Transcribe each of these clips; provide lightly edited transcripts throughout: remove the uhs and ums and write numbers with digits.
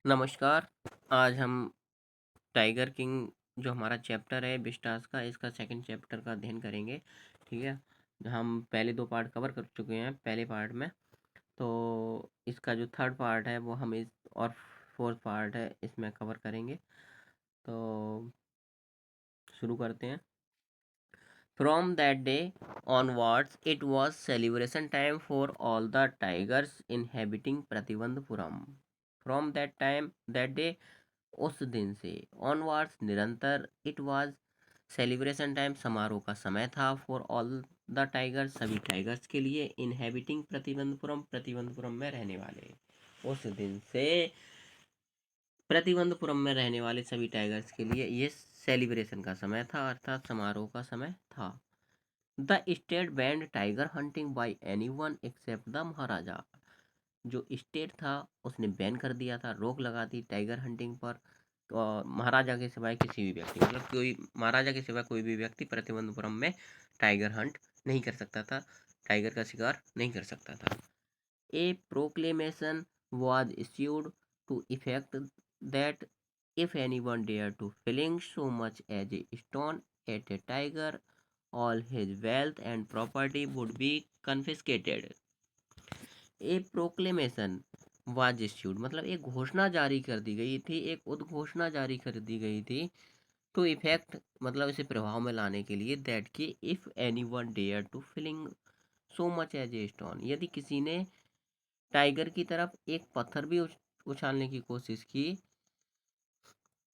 नमस्कार। आज हम टाइगर किंग जो हमारा चैप्टर है विस्टास का, इसका सेकंड चैप्टर का अध्ययन करेंगे। ठीक है। हम पहले 2 पार्ट कवर कर चुके हैं पहले पार्ट में। तो इसका जो थर्ड पार्ट है वो हम इस और फोर्थ पार्ट है इसमें कवर करेंगे। तो शुरू करते हैं। From that day onwards, it was celebration time for all the tigers inhabiting Pratibandhupuram. From that time, that day, उस दिन से ऑनवर्ड्स निरंतर इट वाज सेलिब्रेशन टाइम, समारोह का समय था, फॉर ऑल द टाइगर्स, सभी टाइगर्स के लिए, इनहेबिटिंग प्रतिबंधपुरम, प्रतिबंधपुरम में रहने वाले। उस दिन से प्रतिबंधपुरम में रहने वाले सभी टाइगर्स के लिए ये सेलिब्रेशन का समय था, अर्थात समारोह का समय था। The state banned tiger hunting by anyone except the Maharaja. जो स्टेट था उसने बैन कर दिया था, रोक लगा दी टाइगर हंटिंग पर। महाराजा के सिवाय किसी भी व्यक्ति, मतलब कोई महाराजा के सिवाय कोई भी व्यक्ति प्रतिबंधपुरम में टाइगर हंट नहीं कर सकता था, टाइगर का शिकार नहीं कर सकता था। ए proclamation was issued to effect that if anyone dared to fling so much as a stone at a tiger, all his wealth and property would be confiscated. A proclamation was issued, मतलब एक घोषणा जारी कर दी गई थी, एक उद्घोषणा जारी कर दी गई थी, टू इफेक्ट मतलब इसे प्रभाव में लाने के लिए, दैट कि if any one dare to fling so much as a stone, यदि किसी ने टाइगर की तरफ एक पत्थर भी उछालने की कोशिश की,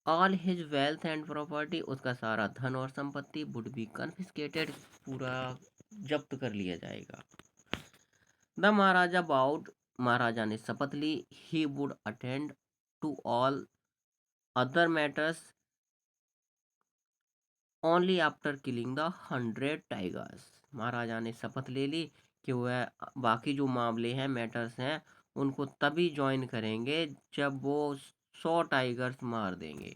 all his wealth and property, उसका सारा धन और संपत्ति, वुड बी कन्फिस्केटेड, पूरा जब्त कर लिया जाएगा। द महाराजा बाउड, महाराजा ने शपथ ली, he would attend to all other matters only after killing the 100 tigers. Maharaja ने शपथ ले ली कि वह बाकी जो मामले हैं, मैटर्स हैं, उनको तभी ज्वाइन करेंगे जब वो 100 टाइगर्स मार देंगे।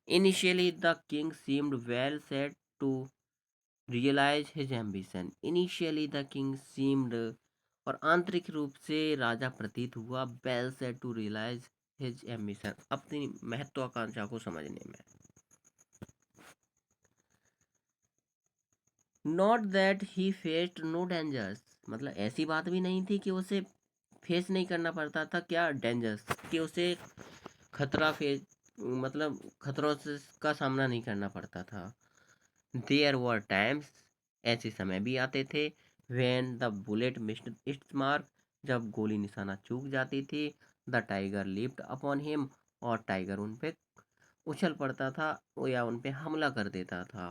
Initially the king seemed well set to realise his ambition. Initially the king seemed, और आंतरिक रूप से राजा प्रतीत हुआ, well set to realise his ambition, अपनी महत्वाकांक्षा को समझने में। Not that he faced no dangers, मतलब ऐसी बात भी नहीं थी कि उसे फेस नहीं करना पड़ता था, क्या डेंजर्स, कि उसे खतरा फेस, मतलब खतरों से का सामना नहीं करना पड़ता था। देयर वर टाइम्स, ऐसे समय भी आते थे, when the bullet missed it's mark, जब गोली निशाना चूक जाती थी, the tiger lift upon him, और टाइगर उन पे उछल पड़ता था या उन पे हमला कर देता था।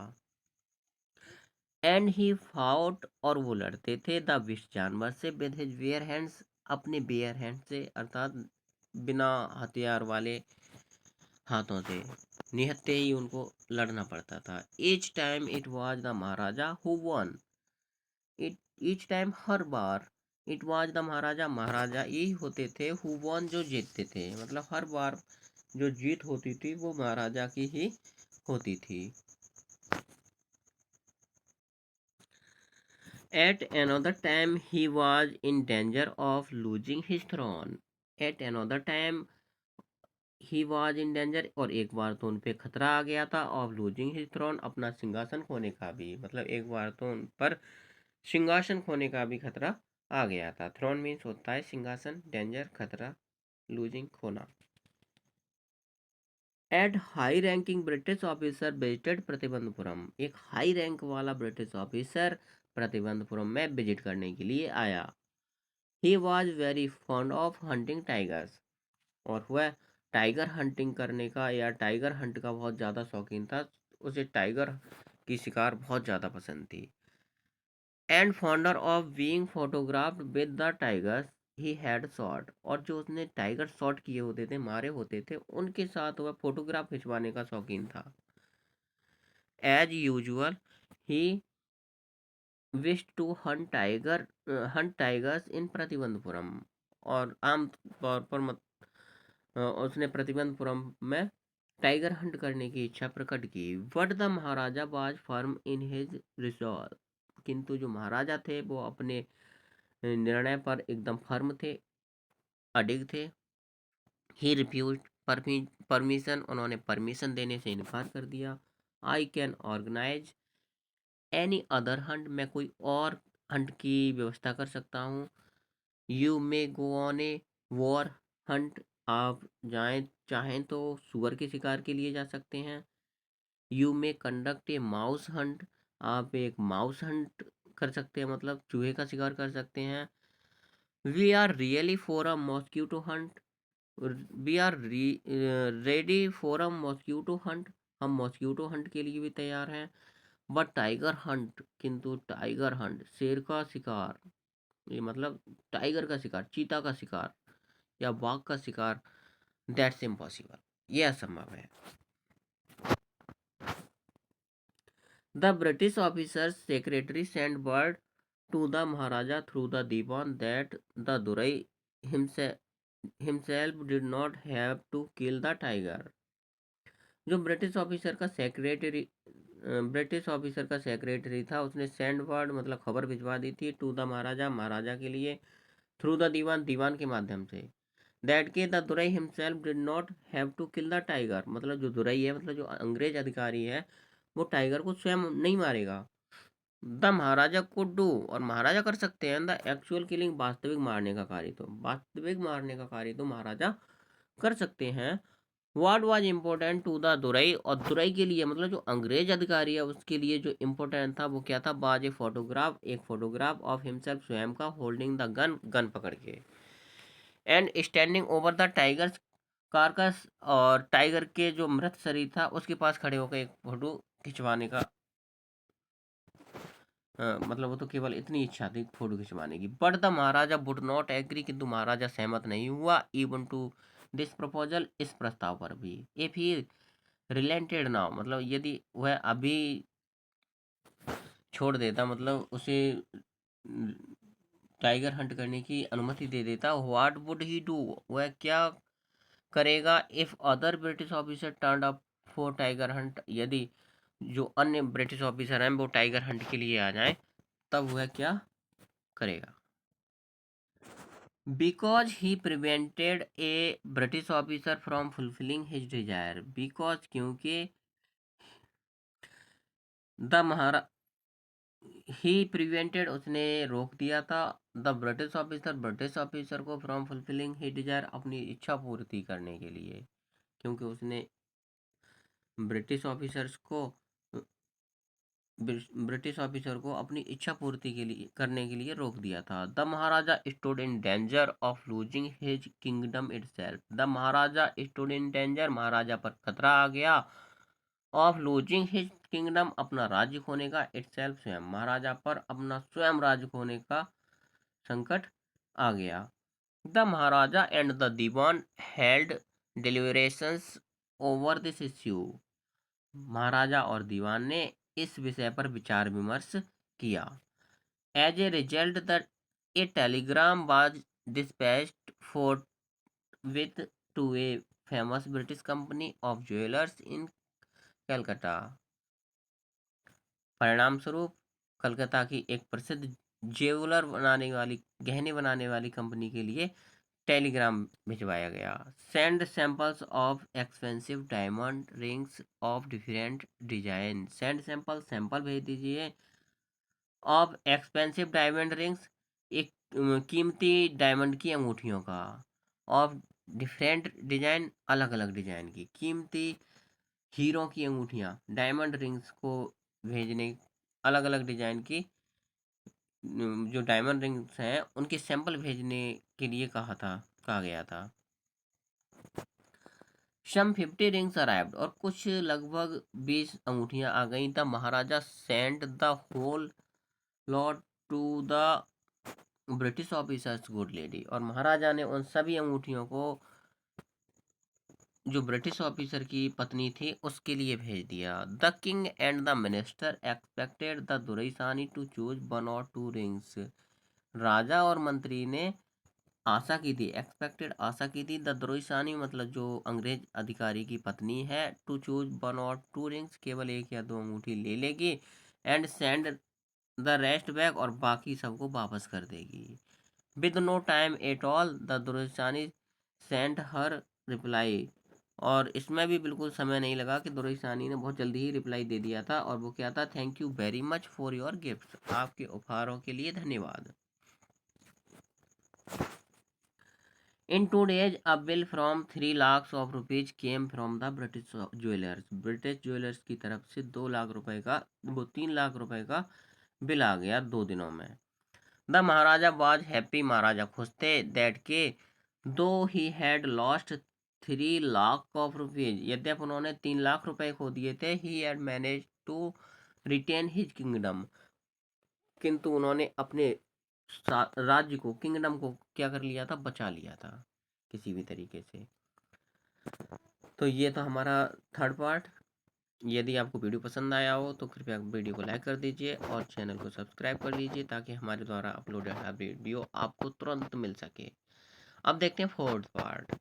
एंड ही फाउट, और वो लड़ते थे, द विश जानवर से, विद हिज बेयर हैंड्स, अपने बेयर हैंड से, अर्थात बिना हथियार वाले हाथों से, निहत्थे ही उनको लड़ना पड़ता था। Each time it was the Maharaja who won, it each time, हर बार, it was the Maharaja, Maharaja यही होते थे, हु वन, जो जीतते थे, मतलब हर बार जो जीत होती थी वो महाराजा की ही होती थी। At another time he was in danger of losing his throne. At another time he was in danger, और एक बार तो उन पे खतरा आ गया था, of losing his throne, अपना सिंहासन खोने का भी, मतलब एक बार तो उन पर सिंहासन खोने का भी खतरा आ गया था। थ्रोन मीन्स होता है सिंहासन, डेंजर खतरा, लूजिंग खोना। A high ranking British officer visited Pratibandapuram, एक हाई रैंक वाला ब्रिटिश ऑफिसर प्रतिबंधपुरम में विजिट करने के लिए आया। He was very fond of hunting tigers, और वह टाइगर हंटिंग करने का या टाइगर हंट का बहुत ज़्यादा शौकीन था, उसे टाइगर की शिकार बहुत ज़्यादा पसंद थी। And fonder of being photographed with the tigers he had shot, और जो उसने टाइगर शॉट किए होते थे, मारे होते थे, उनके साथ वह फोटोग्राफ खिंचवाने का शौकीन था। As usual he wish to hunt tigers in Pratibandapuram, और आम तौर पर उसने प्रतिबंधपुरम में टाइगर हंट करने की इच्छा प्रकट की। But the Maharaja was firm in his resolve, किंतु जो महाराजा थे वो अपने निर्णय पर एकदम फर्म थे, अडिग थे। ही रिफ्यूज परमिशन, उन्होंने परमिशन देने से इनकार कर दिया। I can organise any other hunt, मैं कोई और हंट की व्यवस्था कर सकता हूँ। You may go on a boar hunt, आप जाएं चाहें तो सुअर के शिकार के लिए जा सकते हैं। You may conduct a mouse Hunt, आप एक माउस हंट कर सकते हैं, मतलब चूहे का शिकार कर सकते हैं। We are really for a mosquito hunt, we are ready for a mosquito hunt, हम मॉस्क्यूटो हंट के लिए भी तैयार हैं। बट टाइगर हंट, किंतु टाइगर हंट, शेर का शिकार, ये मतलब टाइगर का शिकार, चीता का शिकार या बाघ का शिकार, दैट्स इम्पॉसिबल, ये असंभव है। The British officer's secretary send word to the Maharaja through the Dewan that the Durai himself did not have to kill the tiger। जो ब्रिटिश ऑफिसर का सेक्रेटरी था, उसने सेंड वर्ड मतलब खबर भिजवा दी थी टू द महाराजा, महाराजा के लिए, थ्रू द दीवान, दीवान के माध्यम से, दैट के the Durai himself did not have to kill the tiger, मतलब जो दुरई है, मतलब जो अंग्रेज अधिकारी है, वो टाइगर को स्वयं नहीं मारेगा। द महाराजा कुड डू, और महाराजा कर सकते हैं, द एक्चुअल किलिंग, वास्तविक मारने का कार्य, तो वास्तविक मारने का कार्य तो महाराजा कर सकते हैं। What was important to the Durai, और दुरई के लिए मतलब जो अंग्रेज अधिकारी है उसके लिए जो इम्पोर्टेंट था वो क्या था, बाज ए फोटोग्राफ, एक फोटोग्राफ ऑफ हिमसेल्फ, स्वयं का, होल्डिंग द गन, गन पकड़ के, and standing over the tigers carcass, और टाइगर के जो मृत शरीर था उसके पास खड़े होकर एक फोटो खिंचवाने का, मतलब वो तो केवल इतनी इच्छा थी फोटो खिंचवाने की। But the Maharaja would not agree, किंतु महाराजा सहमत नहीं हुआ, इवन टू दिस प्रपोजल, इस प्रस्ताव पर भी। इफ ही रिलेंटेड नाउ, मतलब यदि वह अभी छोड़ देता, मतलब उसे टाइगर हंट करने की अनुमति दे देता, व्हाट वुड ही डू, वह क्या करेगा, if other British officer turn up for tiger Hunt, यदि जो अन्य ब्रिटिश ऑफिसर हैं वो टाइगर हंट के लिए आ जाएं, तब वह क्या करेगा। Because he prevented A British officer from fulfilling his Dzire, because क्योंकि द महारा ही प्रिवेंटेड, उसने रोक दिया था, द ब्रिटिश ऑफिसर को, फ्रॉम फुलफिलिंग ही डिजायर, अपनी इच्छा पूर्ति करने के लिए, क्योंकि उसने ब्रिटिश ऑफिसर्स को ब्रिटिश ऑफिसर को अपनी इच्छा पूर्ति के लिए करने के लिए रोक दिया था। The Maharaja stood in danger of losing his kingdom itself, the Maharaja stood in danger, Maharaja पर खतरा आ गया, ऑफ लूजिंग हिज किंगडम, अपना राज्य खोने का, इटसेल्फ, स्वयं, महाराजा पर अपना स्वयं राज्य खोने का संकट आ गया। The Maharaja and the dewan held deliberations over this issue, Maharaja और दीवान ने इस विषय पर विचार विमर्श किया। As a result the a telegram was dispatched for with to a famous British company of jewellers in Calcutta, परिणाम स्वरूप कलकत्ता की एक प्रसिद्ध ज्वेलर बनाने वाली, गहने बनाने वाली कंपनी के लिए टेलीग्राम भिजवाया गया। Send samples of expensive diamond rings of different design, send sample, sample भेज दीजिए, ऑफ एक्सपेंसिव डायमंड रिंग्स, एक कीमती डायमंड की अंगूठियों का, ऑफ डिफरेंट डिजाइन, अलग अलग डिजाइन की, कीमती हीरो की अंगूठियाँ, डायमंड रिंग्स को भेजने, अलग अलग डिजाइन की जो डायमंड रिंग्स हैं उनके सैंपल भेजने के लिए कहा गया था। सम 50 रिंग्स अराइव्ड, और कुछ लगभग 20 अंगूठियां आ गई। The Maharaja send the whole lot to the British officer's good lady, और महाराजा ने उन सभी अंगूठियों को जो ब्रिटिश ऑफिसर की पत्नी थी उसके लिए भेज दिया। The king and the minister expected the duraisani to choose one or two rings, राजा और मंत्री ने आशा की थी, एक्सपेक्टेड, आशा की थी, द दुरईसानी मतलब जो अंग्रेज अधिकारी की पत्नी है, to choose one or two rings, केवल एक या दो अंगूठी ले लेगी, and send the rest back, और बाकी सबको वापस कर देगी। With no time at all the duraisani sent her reply. और इसमें भी बिल्कुल समय नहीं लगा कि दुर्गे साहनी ने बहुत जल्दी ही रिप्लाई दे दिया था, और वो क्या था, thank you very much for your gift, आपके उपहारों के लिए धन्यवाद। In 2 days, a bill from 3 lakhs of rupees came from the British jewelers. British jewellers की तरफ से 2 लाख रुपए का, वो 3 लाख रुपए का बिल आ गया 2 दिनों में। The Maharaja was happy, Maharaja खुश थे, दैट के though he had lost 3 lakh of rupees, यद्यप उन्होंने 3 लाख रुपए खो दिए थे, he had manage to retain his kingdom, किंतु उन्होंने अपने राज्य को, किंगडम को क्या कर लिया था, बचा लिया था किसी भी तरीके से। तो ये था हमारा थर्ड पार्ट। यदि आपको वीडियो पसंद आया हो तो कृपया वीडियो को लाइक कर दीजिए और चैनल को सब्सक्राइब कर लीजिए, ताकि हमारे द्वारा अपलोडेड हर वीडियो आपको तुरंत मिल सके। अब देखते हैं fourth part.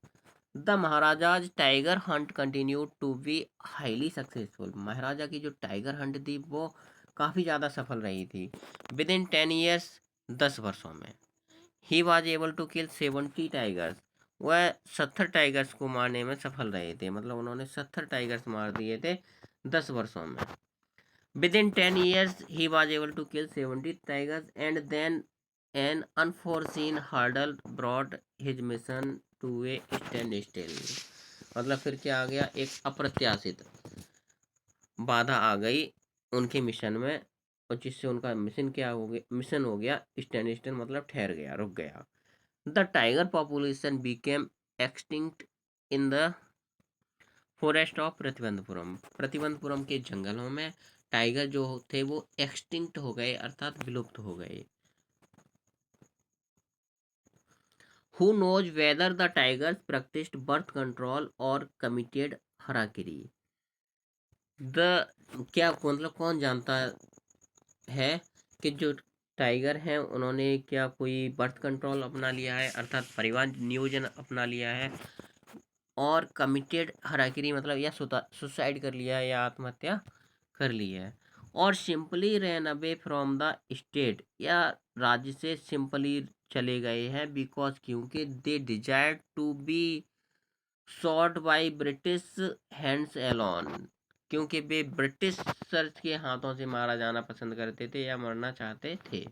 The Maharaja's tiger hunt continue to be highly successful. Maharaja की जो टाइगर हंट थी वो काफ़ी ज़्यादा सफल रही थी। विद इन 10 years, 10 वर्षों में, he was able to kill 70 tigers, वह 70 टाइगर्स को मारने में सफल रहे थे, मतलब उन्होंने 70 टाइगर्स मार दिए थे 10 वर्षों में। Within 10 years, he was able to kill 70 tigers, and then an unforeseen hurdle brought his mission to a standstill. मतलब फिर क्या आ गया, एक अप्रत्याशित बाधा आ गई उनके मिशन में, और जिससे उनका मिशन क्या हो गया, मिशन हो गया स्टैंड स्टिल, मतलब ठहर गया, रुक गया। The tiger population became extinct in the forest of Pratibandapuram. Pratibandapuram के जंगलों में टाइगर जो थे वो एक्सटिंक्ट हो गए, अर्थात विलुप्त हो गए। Who knows whether the tigers practiced birth control or committed harakiri? The क्या मतलब कौन जानता है कि जो टाइगर हैं उन्होंने क्या कोई बर्थ कंट्रोल अपना लिया है, अर्थात परिवार नियोजन अपना लिया है, और कमिटेड हराकिरी मतलब या सुसाइड कर लिया है या आत्महत्या कर ली है, और simply ran away from the state, या राज्य से सिंपली चले गए हैं, बिकॉज क्योंकि they desire to be shot by British hands alone, क्योंकि वे ब्रिटिश सर्च के हाथों से मारा जाना पसंद करते थे या मरना चाहते थे।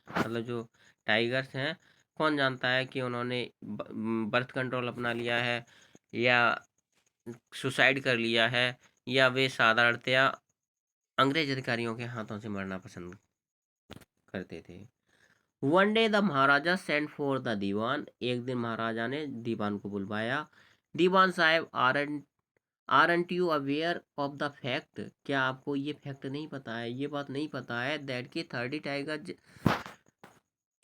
मतलब जो टाइगर्स हैं, कौन जानता है कि उन्होंने बर्थ कंट्रोल अपना लिया है या सुसाइड कर लिया है, या वे साधारणतया अंग्रेज अधिकारियों के हाथों से मरना पसंद करते थे। One day the Maharaja send for the dewan, एक दिन महाराजा ने दीवान को बुलवाया। दीवान साहब, aren't you aware of the fact, क्या आपको ये फैक्ट नहीं पता है, ये बात नहीं पता है, दैट की 30 tiger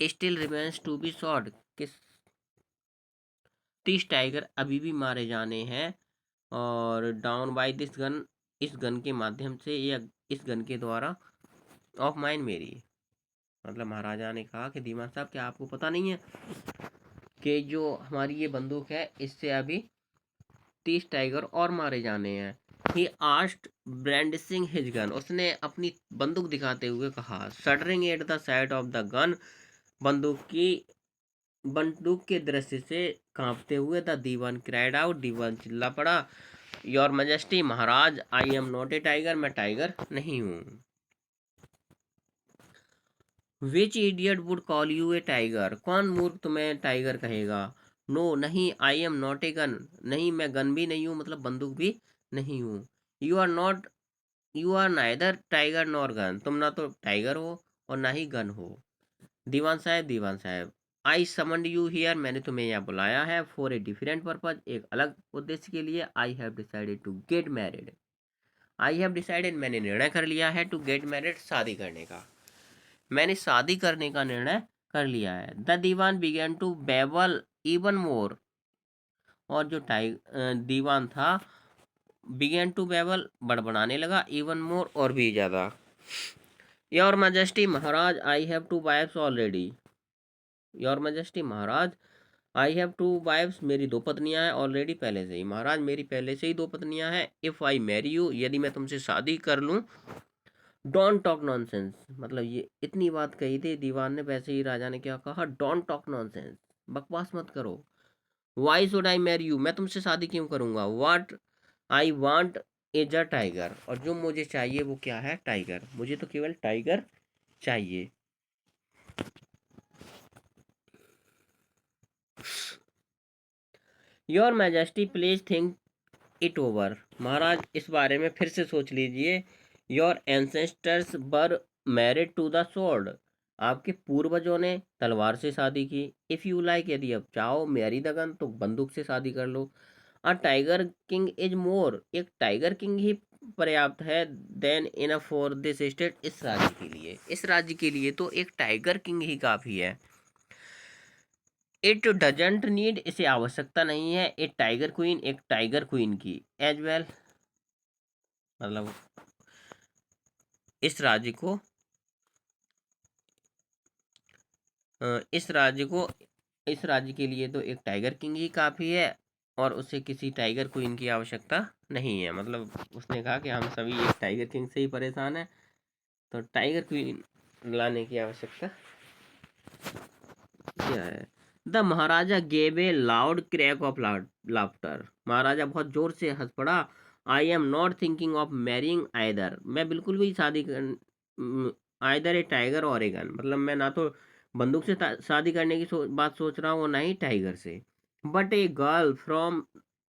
still remains to be shot, किस 30 टाइगर अभी भी मारे जाने हैं, और डाउन बाय दिस गन, इस गन के माध्यम से, या इस गन के द्वारा, ऑफ माइन मेरी। मतलब महाराजा ने कहा कि दीवान साहब, क्या आपको पता नहीं है कि जो हमारी ये बंदूक है इससे अभी 30 टाइगर और मारे जाने हैं। He asked brandishing his gun, उसने अपनी बंदूक दिखाते हुए कहा। Shuddering at the sight of the gun, बंदूक के दृश्य से कांपते हुए द दीवान क्राइड आउट, दीवान चिल्ला पड़ा, your majesty, Maharaj, I am not a tiger, मैं टाइगर नहीं हूँ। Which idiot would call you a tiger, कौन मूर्ख तुम्हें टाइगर कहेगा। नो, नहीं, I am not a gun, नहीं मैं गन भी नहीं हूँ, मतलब बंदूक भी नहीं हूँ। You are not, you are neither tiger nor gun, तुम ना तो टाइगर हो और ना ही गन हो। दीवान साहब, दीवान साहब, आई समन्ड यू हियर, मैंने तुम्हें यहाँ बुलाया है, फॉर ए डिफरेंट पर्पज, एक अलग उद्देश्य के लिए। I have decided to get married, I have decided, मैंने निर्णय कर लिया है, टू गेट मैरिड, शादी करने का, मैंने शादी करने का निर्णय कर लिया है। The Dewan began to babble even more, और जो दीवान था, बिगेन टू बेबल, बड़बड़ाने लगा, इवन मोर, और भी ज़्यादा। Your majesty, Maharaj, I have two wives already, your majesty, Maharaj, I have two wives, मेरी 2 पत्नियां हैं, ऑलरेडी, पहले से ही, महाराज मेरी पहले से ही 2 पत्नियां हैं। इफ़ आई मैरी यू, यदि मैं तुमसे शादी कर लूँ, डोंट टॉक नॉनसेंस, मतलब ये इतनी बात कही थी दीवान ने, वैसे ही राजा ने क्या कहा, डोंट टॉक नॉनसेंस, बकवास मत करो, why should I marry you, मैं तुमसे शादी क्यों करूंगा। What I want is a tiger, और जो मुझे चाहिए वो क्या है, टाइगर, मुझे तो केवल टाइगर चाहिए। Your majesty please think it over, महाराज इस बारे में फिर से सोच लीजिए। Your ancestors were married to the sword, आपके पूर्वजों ने तलवार से शादी की। इफ यू लाइक, यदि आप चाहो, मैरी द गन, तो बंदूक से शादी कर लो। A tiger king is more, एक टाइगर किंग ही पर्याप्त है। Then enough for this state, इस राज्य के लिए, इस राज्य के लिए तो एक टाइगर किंग ही काफी है। इट डजेंट नीड, इसे आवश्यकता नहीं है। ए टाइगर क्वीन, एक टाइगर क्वीन की। एज वेल, मतलब इस राज्य को इस राज्य को इस राज्य के लिए तो एक टाइगर किंग ही काफ़ी है, और उसे किसी टाइगर क्वीन की आवश्यकता नहीं है। मतलब उसने कहा कि हम सभी एक टाइगर किंग से ही परेशान हैं, तो टाइगर क्वीन लाने की आवश्यकता क्या है। The Maharaja gave a loud crack of laughter, Maharaja बहुत जोर से हंस पड़ा। I am not thinking of marrying either, मैं बिल्कुल भी शादी कर आइदर ए टाइगर और ए गन, मतलब मैं ना तो बंदूक से शादी करने की बात सोच रहा हूँ और ना ही टाइगर से। But a girl from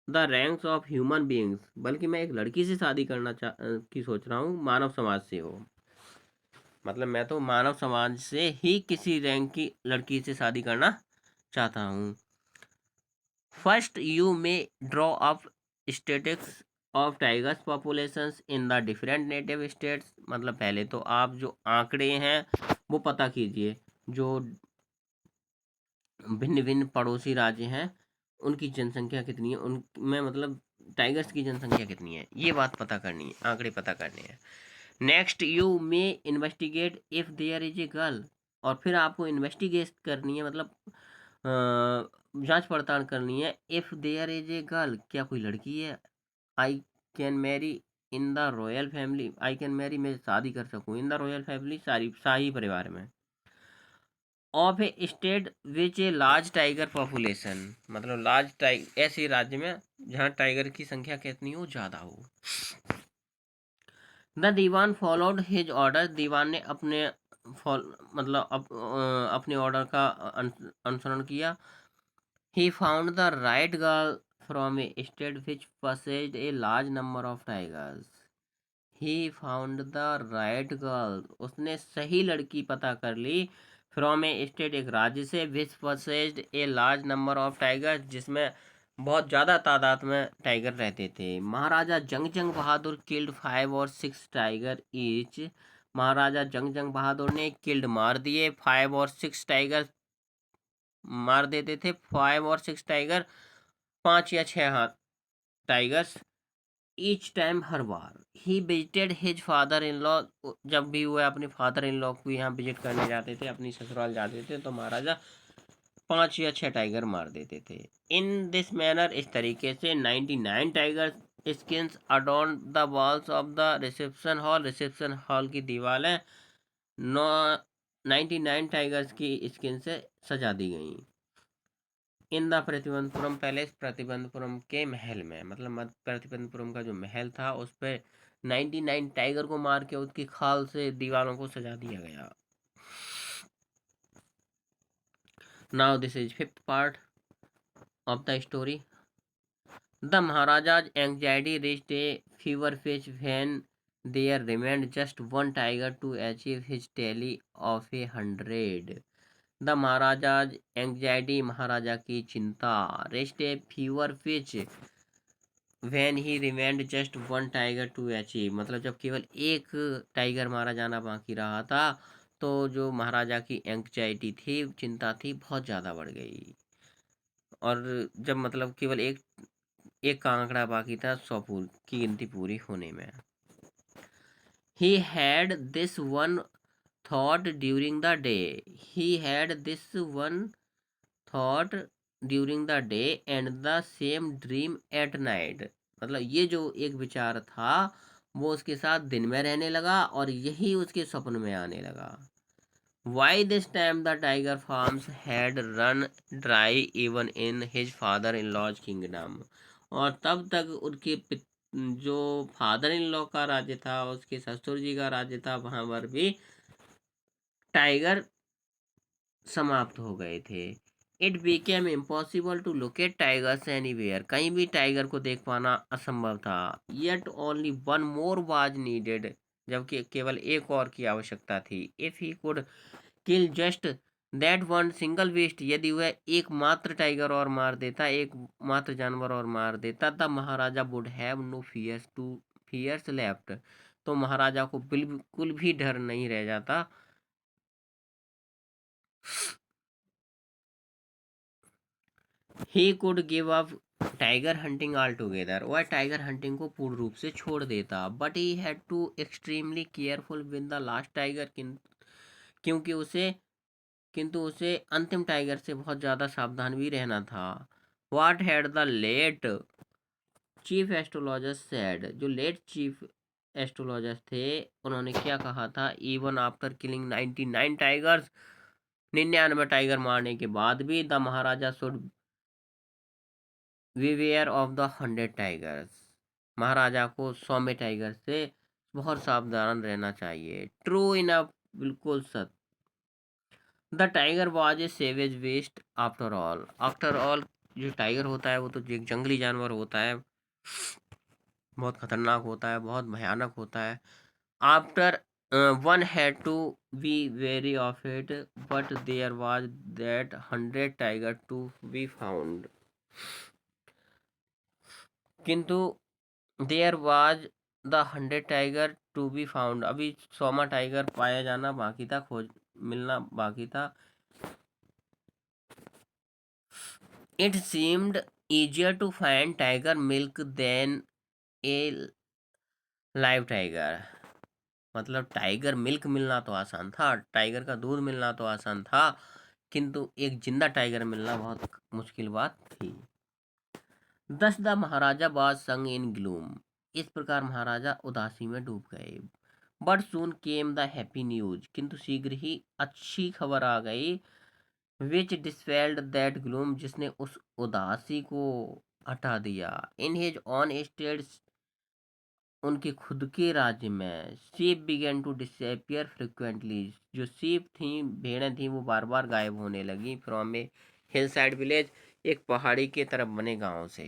the ranks of human beings, बल्कि मैं एक लड़की से शादी करना की सोच रहा हूँ, मानव समाज से हो। मतलब मैं तो मानव समाज से ही किसी रैंक की लड़की से शादी करना चाहता हूँ। First you may draw up statistics of tigers populations in the different native states, मतलब पहले तो आप जो आंकड़े हैं वो पता कीजिए, जो भिन्न भिन्न पड़ोसी राज्य हैं उनकी जनसंख्या कितनी है, उनमें मतलब टाइगर्स की जनसंख्या कितनी है, ये बात पता करनी है, आंकड़े पता करने हैं। Next you may investigate if there is a girl, और फिर आपको इन्वेस्टिगेट करनी है, मतलब जांच पड़ताल करनी है। If there is a girl, क्या कोई लड़की है। I can marry in the royal family, I can marry, मैं शादी कर सकूँ इन द रॉयल फैमिली, सारी शाही परिवार में। Of A state which a large tiger population, मतलब लार्ज टाइगर, ऐसे राज्य में जहाँ टाइगर की संख्या कितनी हो, ज़्यादा हो। The dewan followed his order, दीवान ने मतलब अपने ऑर्डर का अनुसरण किया। He found the right girl from a state which possessed a large number of tigers. He found the right girl, उसने सही लड़की पता कर ली। फ्रॉम ए स्टेट, एक राज्य से। विच possessed a large number of tigers, जिसमें बहुत ज़्यादा तादाद में टाइगर रहते थे। महाराजा जंग जंग बहादुर किल्ड 5 और 6 टाइगर ईच, महाराजा जंग जंग बहादुर ने किल्ड मार दिए, 5 और 6 टाइगर मार देते थे। 5 और 6 टाइगर, 5 या 6 हाथ टाइगर्स। ईच टाइम, हर बार। He visited his father in law, जब भी वह अपने फादर इन लॉ को यहाँ विजिट करने जाते थे, अपनी ससुराल जाते थे, तो महाराजा 5 या 6 टाइगर मार देते थे। इन दिस मैनर, इस तरीके से 99 tiger skins adorn the walls of the reception hall, reception hall की दीवारें नौ 99 टाइगर्स की स्किन से सजा दी गई। In the Pratibandapuram palace, Pratibandapuram के महल में, मतलब प्रतिबंधपुरम का जो महल था उस पर 99 टाइगर को मार के उसकी खाल से दीवारों को सजा दिया गया। Now this is fifth part of the story. The Maharaja's anxiety reached a fever pitch when there remained just one tiger to achieve his tally of 100. The Maharaja's anxiety, महाराजा की चिंता, reached a fever pitch when he remained just one tiger to achieve, मतलब जब केवल एक tiger मारा जाना बाकी रहा था, तो जो महाराजा की एंग्जाइटी थी, चिंता थी, बहुत ज़्यादा बढ़ गई। और जब मतलब केवल एक का आंकड़ा बाकी था 100 की गिनती पूरी होने में। He had this one thought during the day, he had this one thought during the day and the same dream at night, मतलब ये जो एक विचार था वो उसके साथ दिन में रहने लगा और यही उसके स्वप्न में आने लगा। By this time the tiger farms had run dry even in his father-in-law's kingdom। और तब तक उनके जो फादर इन लॉ का राज्य था, उसके ससुर जी का राज्य था, वहां पर भी टाइगर समाप्त हो गए थे। It became impossible to locate tigers anywhere. कहीं भी टाइगर को देख पाना असंभव था। Yet only one more was needed. जबकि केवल एक और की आवश्यकता थी। If he could kill just that one single beast. यदि वह एकमात्र टाइगर और मार देता, एक मात्र जानवर और मार देता, तब Maharaja would have no fears left. तो महाराजा को बिल्कुल भी डर नहीं रह जाता। He could give up tiger hunting altogether. वह टाइगर हंटिंग को पूर्ण रूप से छोड़ देता। But he had to extremely careful with the last tiger. क्योंकि उसे किंतु उसे अंतिम टाइगर से बहुत ज़्यादा सावधान भी रहना था। What had the late chief astrologer said. जो लेट चीफ एस्ट्रोलॉजर थे, उन्होंने क्या कहा था? Even after killing 99 tigers. 99 tiger मारने के बाद भी the Maharaja should beware of the 100 tigers. Maharaja को 100वें टाइगर से बहुत सावधान रहना चाहिए। ट्रू इनफ, बिल्कुल सत्य। The tiger was a savage beast after all. After all जो टाइगर होता है वो तो एक जंगली जानवर होता है, बहुत खतरनाक होता है, बहुत भयानक होता है। After one had to be very of it, but there was that 100 tiger to be found. किंतु there was the 100 tiger to be found. अभी 100वां टाइगर पाया जाना बाकी था, खोज मिलना बाकी था। It seemed easier to find tiger milk than a live tiger. मतलब टाइगर मिल्क मिलना तो आसान था, टाइगर का दूध मिलना तो आसान था, किंतु एक जिंदा टाइगर मिलना बहुत मुश्किल बात थी। दस द महाराजा वाज संग इन ग्लूम। इस प्रकार महाराजा उदासी में डूब गए। But soon came the happy news. किंतु शीघ्र ही अच्छी खबर आ गई। Which dispelled that gloom. जिसने उस उदासी को हटा दिया। In his own estate. उनके खुद के राज्य में sheep began to disappear frequently. जो शीप थी, भेड़ें थी, वो बार बार गायब होने लगी from a hillside village. एक पहाड़ी के तरफ बने गांव से।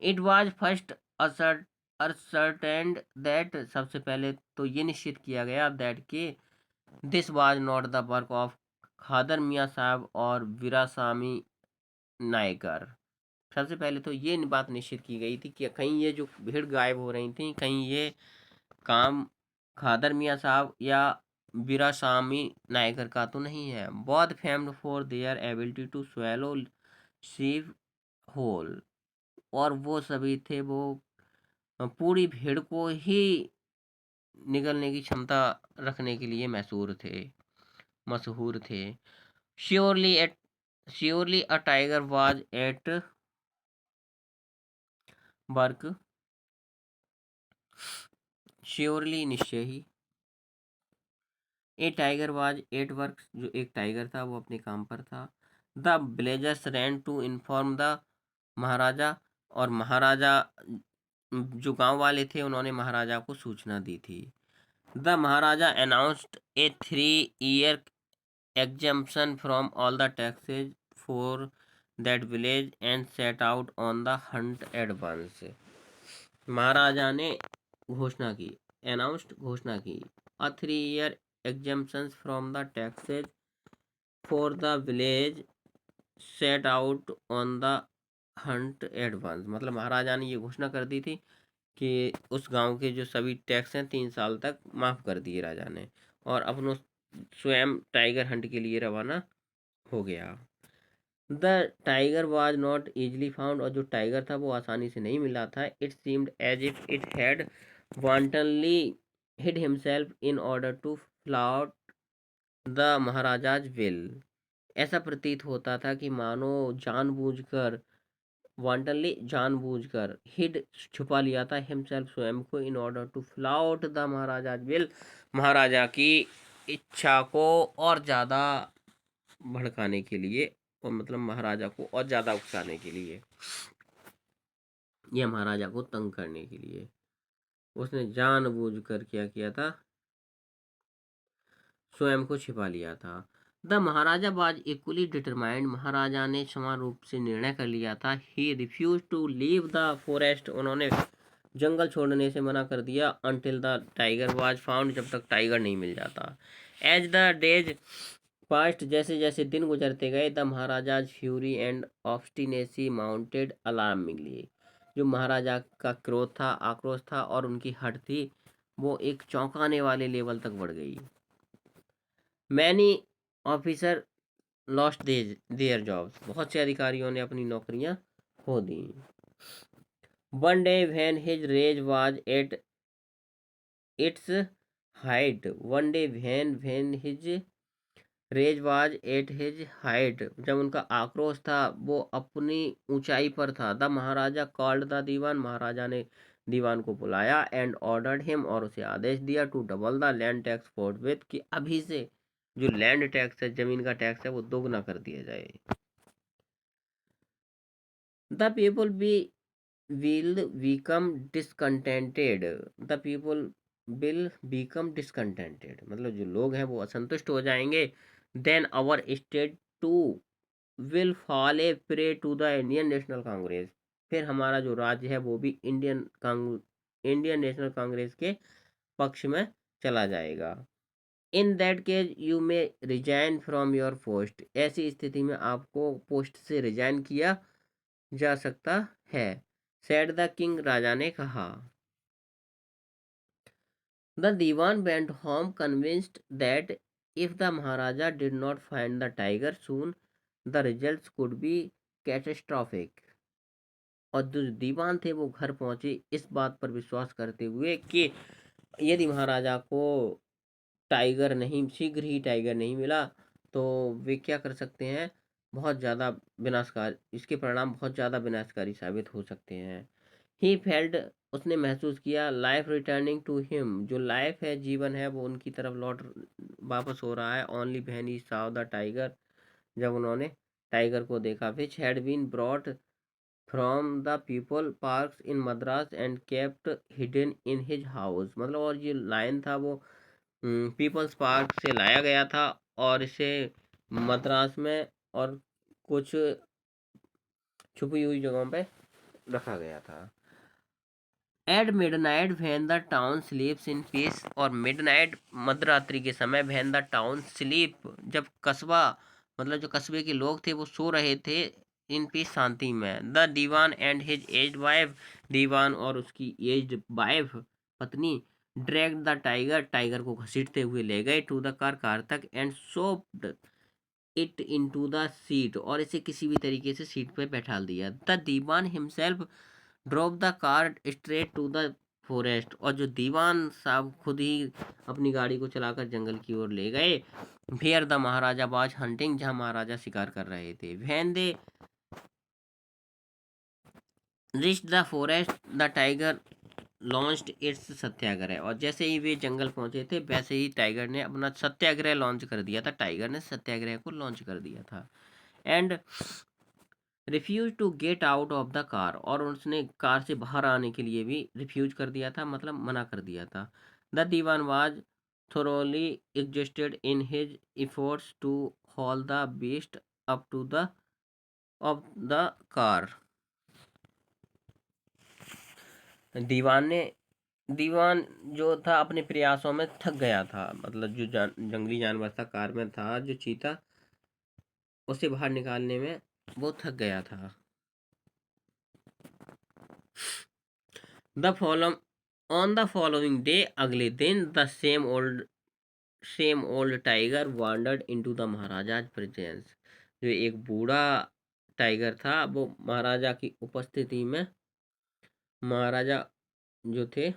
It was first ascertained that. सबसे पहले तो ये निश्चित किया गया दैट के this was not the work of Khader Miyan Sahib और वीरासामी नायकर। सबसे पहले तो ये बात निश्चित की गई थी कि कहीं ये जो भीड़ गायब हो रही थी, कहीं ये काम खादर मियाँ साहब या वीरासामी नायकर का तो नहीं है। बहुत famed for their ability to swallow sheep whole. और वो सभी थे, वो पूरी भीड़ को ही निगलने की क्षमता रखने के लिए मशहूर थे। Surely at surely a tiger was at work. Surely निश्चय ही। A tiger was at work. जो एक टाइगर था वो अपने काम पर था। The villagers ran to inform the Maharaja. और महाराजा, जो गांव वाले थे, उन्होंने महाराजा को सूचना दी थी। The Maharaja announced A 3 year exemption from all the taxes for that village and set out on the hunt at once। महाराजा ने घोषणा की, अनाउंस्ड घोषणा की, अ 3 year exemptions from the taxes for the village set out on the hunt at once। मतलब महाराजा ने ये घोषणा कर दी थी कि उस गांव के जो सभी टैक्स हैं 3 साल तक माफ कर दिए राजा ने, और अपनों स्वयं टाइगर हंट के लिए रवाना हो गया। The tiger was not easily found. और जो टाइगर था वो आसानी से नहीं मिला था। It seemed as if it had wantonly hid himself in order to flout the Maharaja's will. ऐसा प्रतीत होता था कि मानो जानबूझकर, वांटनली जानबूझकर, हिड छुपा लिया था, हिमसेल्फ स्वयं को, in order to flout the Maharaja's will, Maharaja की इच्छा को और ज़्यादा भड़काने के लिए, और मतलब महाराजा को और ज़्यादा उकसाने के लिए, या महाराजा को तंग करने के लिए उसने जानबूझकर क्या किया था, स्वयं को छिपा लिया था। The Maharaja was equally determined, Maharaja ने समान रूप से निर्णय कर लिया था। He refuse to leave the forest, उन्होंने जंगल छोड़ने से मना कर दिया। Until the tiger was found, जब तक टाइगर नहीं मिल जाता। एज द डेज पास्ट, जैसे जैसे दिन गुजरते गए, the Maharaja's fury and obstinacy mounted alarmingly, जो महाराजा का क्रोध था, आक्रोश था, और उनकी हट थी, वो एक चौंकाने वाले लेवल तक बढ़ गई। Many officer lost their jobs, बहुत से अधिकारियों ने अपनी नौकरियां खो दी। One day when his rage was at its height, one day when his rage was at his height, जब उनका आक्रोश था वो अपनी ऊंचाई पर था। The Maharaja called the dewan, Maharaja ने दीवान को बुलाया। एंड ऑर्डर्ड हिम, और उसे आदेश दिया, to double the land tax forthwith, कि अभी से जो लैंड टैक्स है, जमीन का टैक्स है, वो दोगुना कर दिया जाए। The people be will become discontented, the people will become discontented, मतलब जो लोग हैं वो असंतुष्ट हो जाएंगे। then our state too will fall a prey to the Indian National Congress, फिर हमारा जो राज्य है वो भी इंडियन नेशनल कांग्रेस के पक्ष में चला जाएगा। In that case you may resign from your post, ऐसी स्थिति में आपको पोस्ट से रिजाइन किया जा सकता है। सेड द किंग, राजा ने कहा। The Dewan went home convinced that if the Maharaja did not find the tiger soon, the results could be catastrophic, और जो दीवान थे वो घर पहुंचे इस बात पर विश्वास करते हुए कि यदि महाराजा को टाइगर नहीं, शीघ्र ही टाइगर नहीं मिला, तो वे क्या कर सकते हैं, बहुत ज़्यादा विनाशकारी, इसके परिणाम बहुत ज़्यादा विनाशकारी साबित हो सकते हैं। ही फेल्ट, उसने महसूस किया, लाइफ रिटर्निंग टू हिम, जो लाइफ है, जीवन है, वो उनकी तरफ लौट वापस हो रहा है। Only when he saw the tiger, जब उन्होंने टाइगर को देखा। Which had been brought from the people parks in Madras and kept hidden in his house, मतलब और ये लाइन था वो पीपल्स पार्क से लाया गया था और इसे मद्रास में और कुछ छुपी हुई जगहों पे रखा गया था। At midnight when the town sleeps in peace, और मिडनाइट मध्यरात्रि के समय, व्हेन द टाउन स्लीप, जब कस्बा, मतलब जो कस्बे के लोग थे वो सो रहे थे, इन पीस, शांति में। The dewan and his aged wife, दीवान और उसकी एज्ड वाइफ, पत्नी, ड्रैग द टाइगर, टाइगर को घसीटते हुए ले गए, टू द कार तक, and shoved it into the seat, और इसे किसी भी तरीके से सीट पे बैठा दिया। The Dewan himself drop the car straight to the forest, और जो दीवान साहब खुद ही अपनी गाड़ी को चलाकर जंगल की ओर ले गए। Where the Maharaja was hunting, जहां महाराजा शिकार कर रहे थे। When they reach the forest, the tiger launched its satyagraha, और जैसे ही वे जंगल पहुंचे थे वैसे ही टाइगर ने अपना सत्याग्रह लॉन्च कर दिया था, टाइगर ने सत्याग्रह को लॉन्च कर दिया था। And refuse to get out of the car, और उसने कार से बाहर आने के लिए भी रिफ्यूज कर दिया था, मतलब मना कर दिया था। The Dewan was thoroughly exhausted in his efforts to haul the beast up to the of the car, दीवान ने दीवान जो था अपने प्रयासों में थक गया था, मतलब जो जंगली जानवर था, कार में था जो चीता, उसे बाहर निकालने में वो थक गया था। The follow on the following day, अगले दिन, the same old tiger wandered into the Maharaja's presence, जो एक बूढ़ा टाइगर था वो महाराजा की उपस्थिति में, महाराजा जो थे,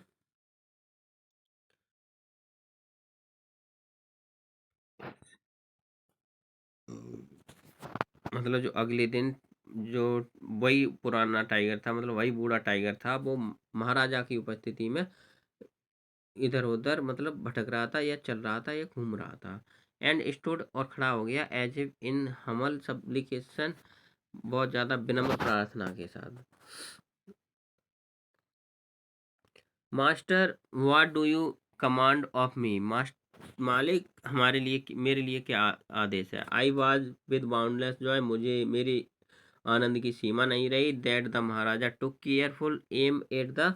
मतलब जो अगले दिन, जो वही पुराना टाइगर था, मतलब वही बूढ़ा टाइगर था, वो महाराजा की उपस्थिति में इधर उधर मतलब भटक रहा था या चल रहा था या घूम रहा था। एंड स्टूड और खड़ा हो गया एज इफ इन हमल सप्लिकेशन, बहुत ज्यादा विनम्र प्रार्थना के साथ। Master what do you command of me, मालिक हमारे लिए मेरे लिए क्या आदेश है। I was with boundless joy, मुझे मेरी आनंद की सीमा नहीं रही। That the Maharaja took careful aim at the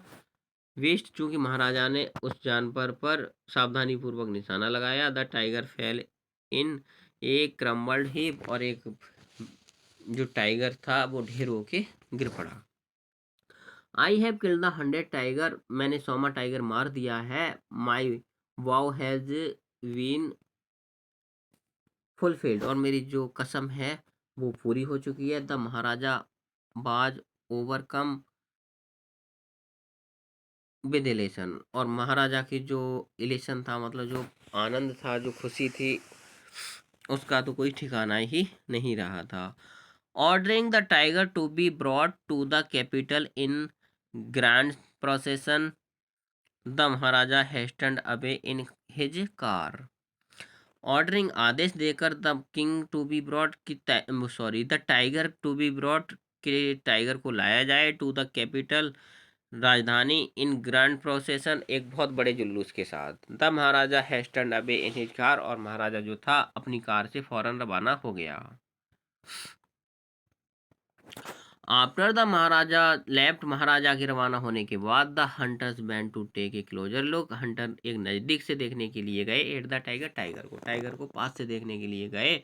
beast, चूंकि महाराजा ने उस जानवर पर सावधानी पूर्वक निशाना लगाया। The tiger fail in A crumbled heap, और एक जो टाइगर था वो ढेर होके गिर पड़ा। I have killed the 100 tiger, मैंने 100वां टाइगर मार दिया है। माई वाव हैज बीन फुलफिल्ड, और मेरी जो कसम है वो पूरी हो चुकी है। द महाराजा बाज ओवरकम विद इलेशन, और महाराजा की जो इलेशन था मतलब जो आनंद था, जो खुशी थी, उसका तो कोई ठिकाना ही नहीं रहा था। Ordering the tiger to be brought to the capital in grand procession, the Maharaja hastened away in his car. Ordering आदेश देकर the king to be brought की sorry the tiger to be brought के टाइगर को लाया जाए to the capital राजधानी इन grand procession, एक बहुत बड़े जुलूस के साथ। The Maharaja hastened away in his car, और महाराजा जो था अपनी कार से फौरन रवाना हो गया। After the Maharaja left, Maharaja के रवाना होने के बाद the hunters bent to take a closer look, hunter एक नज़दीक से देखने के लिए गए। एट द टाइगर, टाइगर को पास से देखने के लिए गए।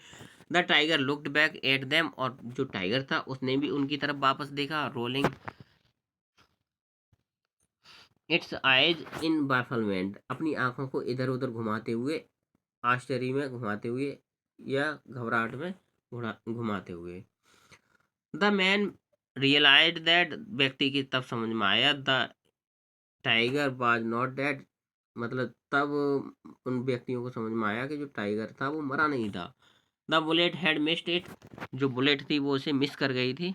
The tiger looked back at them, और जो टाइगर था उसने भी उनकी तरफ वापस देखा। रोलिंग इट्स आइज इन बाफलमेंट, अपनी आंखों को इधर उधर घुमाते हुए, आश्चर्य में घुमाते हुए या घबराहट में घुमाते हुए। द मैन रियलाइज दैट, व्यक्ति की तब समझ में आया, the tiger was not dead, मतलब तब उन व्यक्तियों को समझ में आया कि जो टाइगर था वो मरा नहीं था। The bullet had missed it, जो बुलेट थी वो उसे मिस कर गई थी।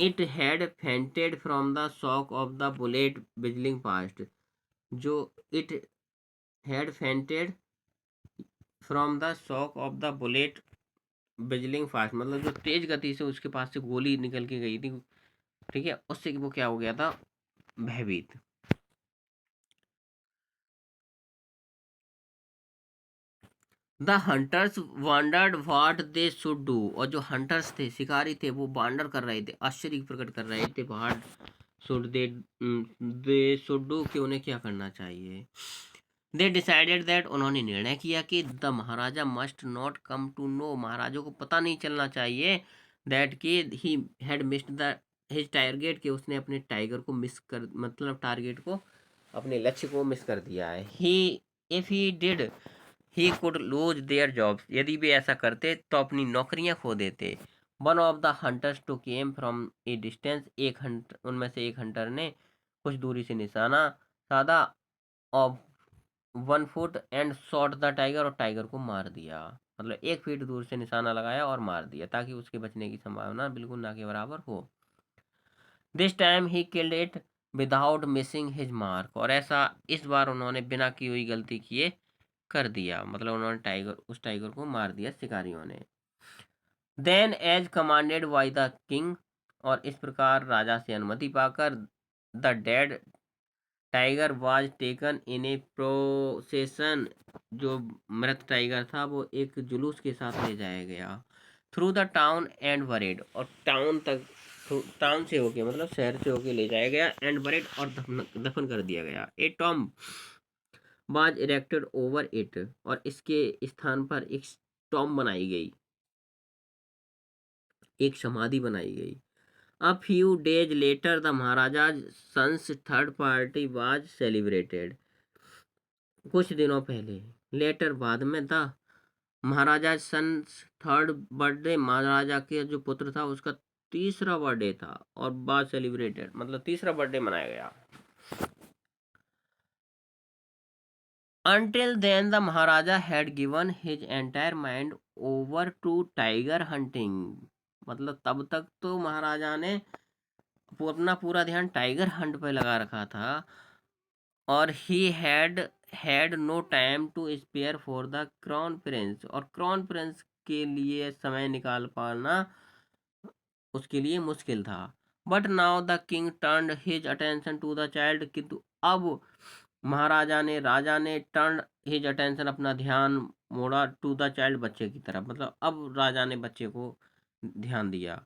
It had fainted from the shock of the bullet whizzing past, जो it had fainted from the shock of the bullet whizzing fast, मतलब जो तेज गति से उसके पास से गोली निकल के गई थी, ठीक है, उससे वो क्या हो गया था, भयभीत। The hunters wondered what they should do, और जो हंटर्स थे, शिकारी थे, वो वांडर कर रहे थे, आश्चर्य प्रकट कर रहे थे। What should they should do, कि उन्हें क्या करना चाहिए। दे डिसाइडेड दैट, उन्होंने निर्णय किया कि the Maharaja must not come to know, Maharaja को पता नहीं चलना चाहिए। दैट कि he had missed the his target, कि उसने अपने टाइगर को मिस कर, मतलब टारगेट को, अपने लक्ष्य को मिस कर दिया है। He if he did he could lose their jobs, यदि वे ऐसा करते तो अपनी नौकरियां खो देते। One of the hunters too came from a distance, एक हंटर, उनमें से एक हंटर ने कुछ दूरी से निशाना साधा of 1 foot and shot the tiger, और टाइगर को मार दिया, मतलब 1 फीट दूर से निशाना लगाया और मार दिया, ताकि उसके बचने की संभावना बिल्कुल ना के बराबर हो। This time he killed it without missing his mark, और ऐसा इस बार उन्होंने बिना की हुई गलती किए कर दिया, मतलब उन्होंने उस टाइगर को मार दिया शिकारियों ने। Then as commanded by the king, और इस प्रकार राजा से अनुमति पाकर the dead tiger was taken in a procession, जो मृत टाइगर था वो एक जुलूस के साथ ले जाया गया। Through the town and buried, और टाउन से होके, मतलब शहर से होके ले जाया गया। एंड बरेड, और दफन कर दिया गया। A tomb was erected over it, और इसके स्थान पर एक टॉम बनाई गई, एक समाधि बनाई गई। A few days later, the Maharaja's son's third party was celebrated. कुछ दिनों पहले, लेटर बाद में, the Maharaja sons third birthday, Maharaja के जो पुत्र था उसका तीसरा बर्थडे था, और बाद सेलिब्रेटेड मतलब तीसरा बर्थडे मनाया गया। Until then, the Maharaja had given his entire mind over to tiger hunting, मतलब तब तक तो महाराजा ने अपना पूरा ध्यान टाइगर हंट पे लगा रखा था। और he had no time to spare for the crown prince, और क्राउन प्रिंस के लिए समय निकाल पाना उसके लिए मुश्किल था। But now the king turned his attention to the child, किंतु अब राजा ने टर्न हिज अटेंशन, अपना ध्यान मोड़ा, टू द चाइल्ड, बच्चे की तरफ, मतलब अब राजा ने बच्चे को ध्यान दिया।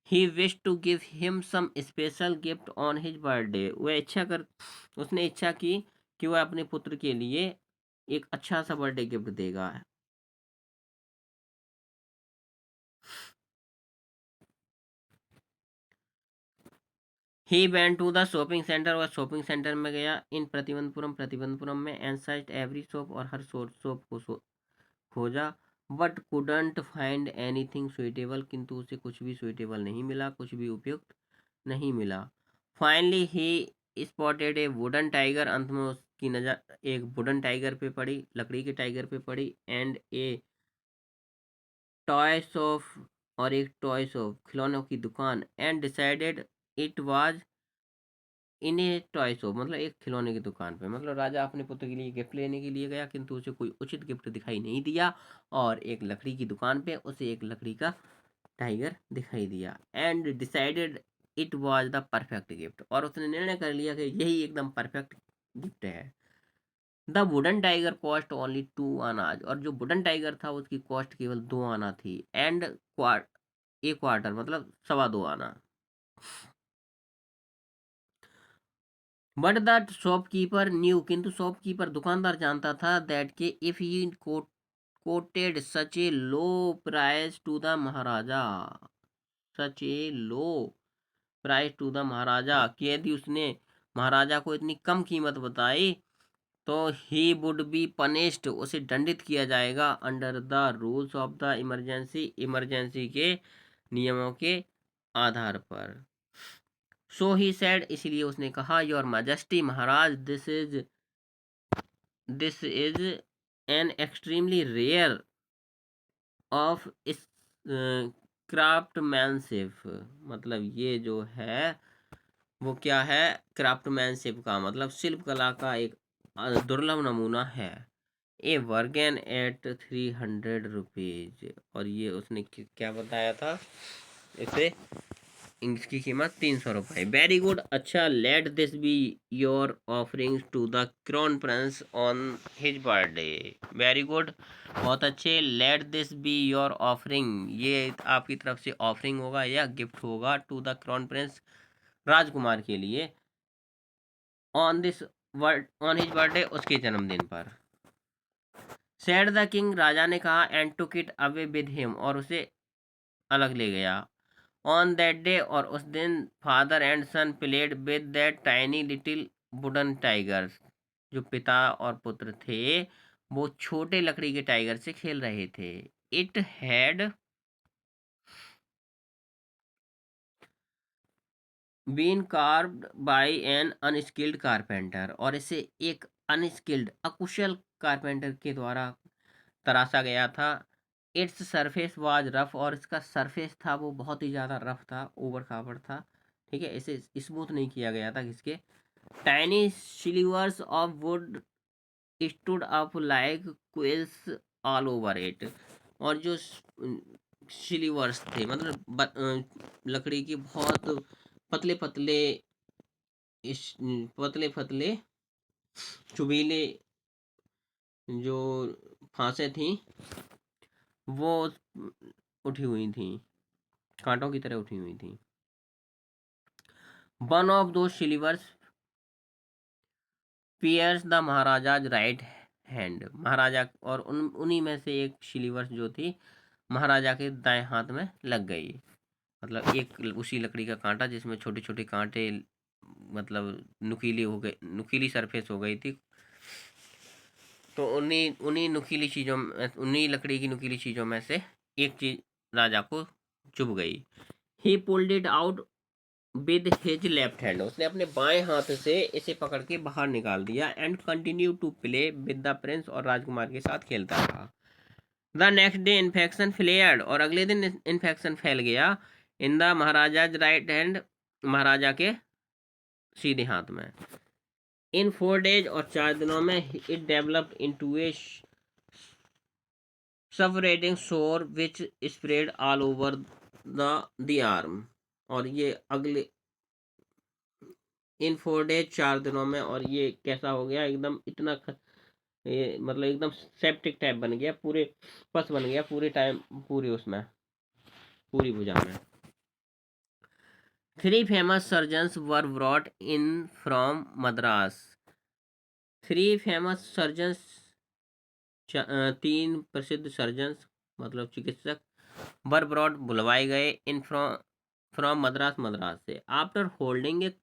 He wish to give him some special gift on his birthday, उसने इच्छा की कि वह अपने पुत्र के लिए एक अच्छा सा बर्थडे गिफ्ट देगा। He went to the shopping centre, वह शॉपिंग सेंटर में गया, इन प्रतिबंधपुरम में, एंड सर्च एवरी शॉप, और हर शॉप को खोजा। But couldn't find anything suitable, किंतु उसे कुछ भी सुइटेबल नहीं मिला, कुछ भी उपयुक्त नहीं मिला। Finally he spotted A wooden tiger, अंत में उसकी नजर एक वुडन टाइगर पे पड़ी, लकड़ी के टाइगर पे पड़ी, एंड ए टॉय शॉप, और एक टॉय शॉप, खिलौनों की दुकान, and decided it was in A toy shop, मतलब एक खिलौने की दुकान पे, मतलब राजा अपने पुत्र के लिए गिफ्ट लेने के लिए गया, किंतु उसे कोई उचित गिफ्ट दिखाई नहीं दिया, और एक लकड़ी की दुकान पे उसे एक लकड़ी का टाइगर दिखाई दिया, and decided it was the perfect gift, और उसने निर्णय कर लिया कि यही एकदम परफेक्ट गिफ्ट है। The wooden tiger cost only 2 आनाज, और जो वुडन टाइगर था उसकी कॉस्ट केवल 2 आना थी, एंड ए क्वार्टर, मतलब 2.25 आना। बट द शॉपकीपर न्यू, किंतु शॉपकीपर दुकानदार जानता था, दैट के if he quoted such a low price to the Maharaja, such a low price to the Maharaja, कि यदि उसने महाराजा को इतनी कम कीमत बताई तो ही वुड बी पनिश्ड, उसे दंडित किया जाएगा, under the rules of the emergency के नियमों के आधार पर। सो ही सेड, इसलिए उसने कहा, योर मैजेस्टी, महाराज, this is an extremely rare of craftsmanship, मतलब ये जो है वो क्या है, क्राफ्टमैनशिप का मतलब शिल्प कला का एक दुर्लभ नमूना है। ए वर्गेन एट 300 रुपीज, और ये उसने क्या बताया था इसे, इसकी कीमत 300 रुपये। वेरी गुड, अच्छा, let this be your offering to the crown prince on his birthday. Very good, बहुत अच्छे, let this be your offering, ये आपकी तरफ से ऑफरिंग होगा या गिफ्ट होगा, टू द क्राउन प्रिंस, राजकुमार के लिए, on this on his birthday, उसके जन्मदिन पर। सेड द किंग, राजा ने कहा, and took it away with him, और उसे अलग ले गया। ऑन दैट डे, और उस दिन, father and son played with that tiny little wooden tigers, जो पिता और पुत्र थे वो छोटे लकड़ी के टाइगर से खेल रहे थे। It had been carved by an unskilled carpenter, और इसे एक अनस्किल्ड अकुशल कारपेंटर के द्वारा तराशा गया था। इट्स सरफेस वाज रफ, और इसका सरफेस था वो बहुत ही ज़्यादा रफ था, ओवर कावर था, ठीक है, इसे स्मूथ नहीं किया गया था किसके, tiny slivers of wood stood up like quills all over it, और जो स्लीवर्स थे, मतलब लकड़ी की बहुत पतले पतले, इस पतले पतले चुबीले जो फांसे थी वो उठी हुई थी, कांटों की तरह उठी हुई थी। वन ऑफ दो सिलीवर्स piers the Maharaja's right hand, महाराजा, और उन्हीं में से एक सिलीवर्स जो थी महाराजा के दाएं हाथ में लग गई, मतलब एक उसी लकड़ी का कांटा जिसमें छोटे छोटे कांटे, मतलब नुकीली हो गई, नुकीली सरफेस हो गई थी, तो उन्हीं उन्हीं नुकीली चीज़ों में, उन्हीं लकड़ी की नुकीली चीज़ों में से एक चीज़ राजा को चुभ गई। ही pulled it out with his left hand, उसने अपने बाएं हाथ से इसे पकड़ के बाहर निकाल दिया, and continue to play with the prince, और राजकुमार के साथ खेलता रहा। The next day infection flared, और अगले दिन इन्फेक्शन फैल गया, in the Maharaja right hand, महाराजा के सीधे हाथ में। इन 4 days और 4 दिनों में it developed into a suppurating sore which spread all over the arm. और ये अगले इन 4 days 4 दिनों में, और ये कैसा हो गया एकदम इतना ये मतलब एकदम सेप्टिक टाइप बन गया, पूरे पस बन गया पूरे टाइम, पूरी उसमें पूरी भुजा में। 3 famous surgeons were brought in from Madras। 3 famous surgeons, 3 प्रसिद्ध सर्जन्स मतलब चिकित्सक, वर ब्रॉड बुलवाए गए, इन फ्रॉम मद्रास, मद्रास से। After holding a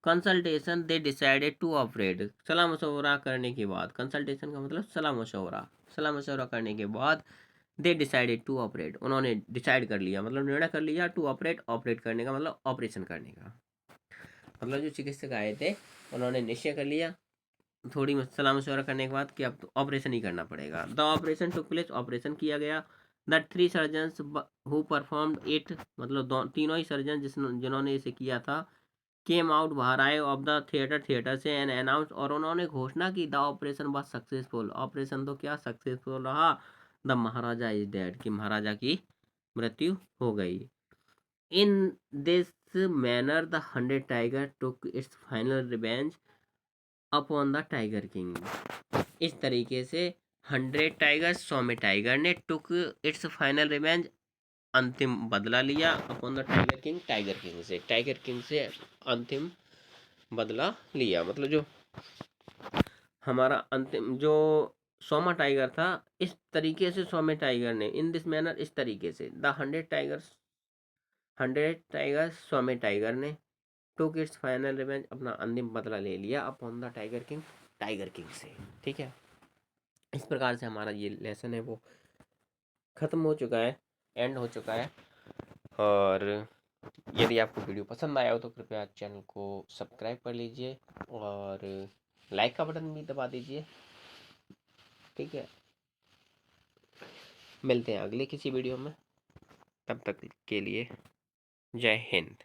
consultation they decided to operate. सलाह मशवरा करने के बाद, कंसल्टेशन का मतलब सलाह मशवरा, सलाह मशवरा करने के बाद दे डिसाइडेड टू ऑपरेट, उन्होंने डिसाइड कर लिया मतलब निर्णय कर लिया, टू ऑपरेट, ऑपरेट करने का मतलब ऑपरेशन करने का मतलब जो चिकित्सक आए थे उन्होंने निश्चय कर लिया थोड़ी सलाह मशवरा करने के बाद कि अब तो ऑपरेशन ही करना पड़ेगा। The operation took place, operation किया गया। The 3 surgeons who performed it, मतलब तीनों ही सर्जन जिन्होंने इसे किया था, केम आउट, बाहर आए ऑफ द थिएटर, थिएटर से, एंड अनाउंस, और उन्होंने घोषणा की the operation was successful, operation तो क्या सक्सेसफुल रहा। द महाराजा इज डेड, कि महाराजा की मृत्यु हो गई। In this manner the 100 tiger took its final revenge upon the tiger king. इस तरीके से 100 टाइगर, 100 में टाइगर ने टुक इट्स फाइनल रिवेंज, अंतिम बदला लिया, upon the tiger king, tiger king से, टाइगर किंग से अंतिम बदला लिया। मतलब जो हमारा अंतिम जो 100वां टाइगर था, इस तरीके से 100वें टाइगर ने, इन दिस मैनर, इस तरीके से, द 100 टाइगर्स 100वें टाइगर ने टुक इट्स फाइनल रिवेंज, अपना अंतिम बदला ले लिया, upon the tiger king, tiger king से। ठीक है, इस प्रकार से हमारा ये लेसन है वो ख़त्म हो चुका है, एंड हो चुका है। और यदि आपको वीडियो पसंद आया हो तो कृपया चैनल को सब्सक्राइब कर लीजिए और लाइक का बटन भी दबा दीजिए। ठीक है, मिलते हैं अगले किसी वीडियो में, तब तक के लिए जय हिंद।